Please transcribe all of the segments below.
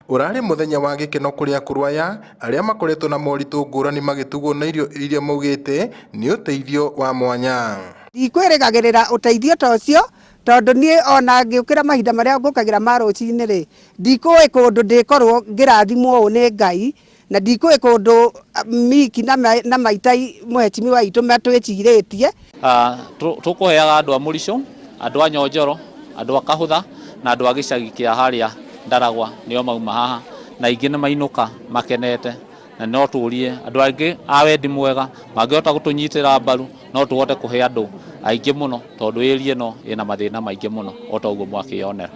Urari muthenya wa gikeno kuria kurwaya aria makoretwo na moritu ngurani magitugwo na irio iria maugite ni uteithio wa mwanya. Ndikwirigagirira uteithio ta ucio tondu ni ona ngiukira mahinda maria ngukagira marucini ri ndikui kundu ndikorwo ngirathimwo u ni Ngai na ndikui kundu miki na maitai muhecimi wa itu matwiciritie. Tukuheaga andu a Murico, andu a Nyonjoro, andu a Kahutha na andu a gicagi kia haria Ndaragwa nio mauma haha na ingi ni mainuka makenete na no turie andu angi a wendi mwega mangihota gutunyitira mbaru no tuhote kuhe andu aingi muno tondu area no ina mathina maingi muno otoguo mwakionera.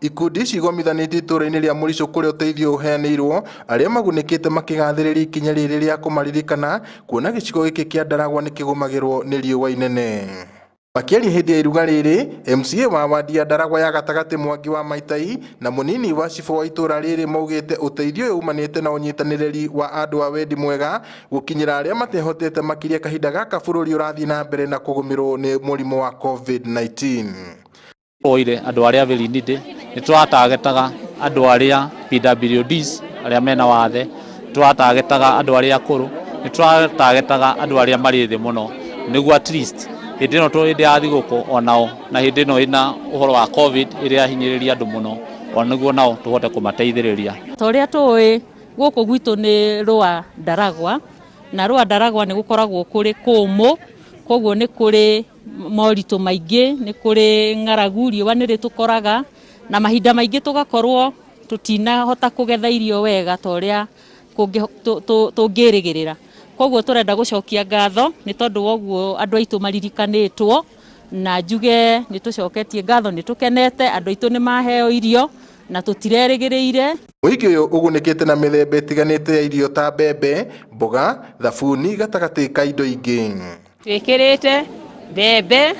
Ikundi cigomithanĩtie itũra-inĩ rĩa Murico kũrĩa ũteithio ũheanĩirwo arĩa magunĩkĩte makĩgathĩrĩria ikinya rĩrĩ rĩa kũmaririkana kuona gĩcigo gĩkĩ kĩa Ndaragwa nĩ kĩgũmagĩrwo nĩ riũa inene. Makĩaria hĩndĩ ya iruga rĩrĩ, MCA wa wadi ya Ndaragwa ya gatagatĩ Mwangi wa Maitai na mũnini wa cibũ wa itũra rĩrĩ maugĩte ũteithio ũyũ umanĩte na ũnyitanĩrĩri wa andũ a wendi mwega gũkinyĩra arĩa matehotete makĩria kahinda gaka bũrũri ũrathiĩ na mbere na kũgũmĩrwo nĩ mũrimũ wa COVID-19. Oire andu aria very needy ni twatagetaga andu aria PWDs aria mena wathe, twatagetaga andu aria akuru, ni twatagetaga andu aria mari thi muno niguo at least hindi no twindi ya thiguku onao na hindi no ina uhoro wa COVID iria hinyiriria andu muno oniguo nao tuhote kumateithiriria. Toria tui guku gwitu ni rwa Ndaragwa na rwa Ndaragwa ni gukoragwo kuri kumu koguo ni kuri moritu maingi ni kuri ng'aragu riũa ni ritukoraga na mahinda maingi tugakorwo tutinahota kugetha irio wega toria tungirigirira. Koguo turenda gucokia ngatho ni tondu woguo andu aitu maririkanitwo na njuge ni tucoketie ngatho ni tukenete andu aitu ni maheo irio na tutirerigiriire. Mũingĩ ũyũ ũgunĩkĩte na mĩthemba ĩtiganĩte ya irio ta mbembe, mboga, thabuni gatagatĩ ka indo ingĩ. Twikirite mbembe,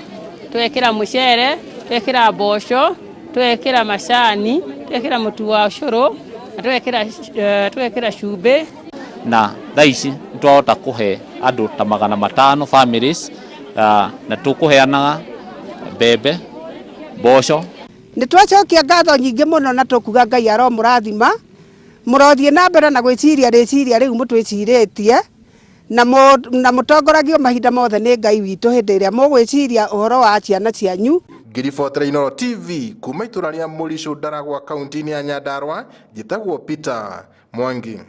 twekira mucere, twekira mboco, twekira macani, twekira mutu wa ucuru, twekira cumbi na thaici twahota kuhe andu ta 500 families na tukuheanaga mbembe, mboco. Ni twacokia ngatho nyingi muno na tukuga Ngai aro murathima murothie na mbere na gwiciria riciria riu mutwiciritie na mutongoragio mahinda mothe ni Ngai witu hindi iria mugwiciria uhoro wa ciana cianyu. Ngiribotera Inooro TV kuma itũra rĩa Murico Ndaragwa kaunti-inĩ ya Nyandarua njĩtagwo Peter Mwangi.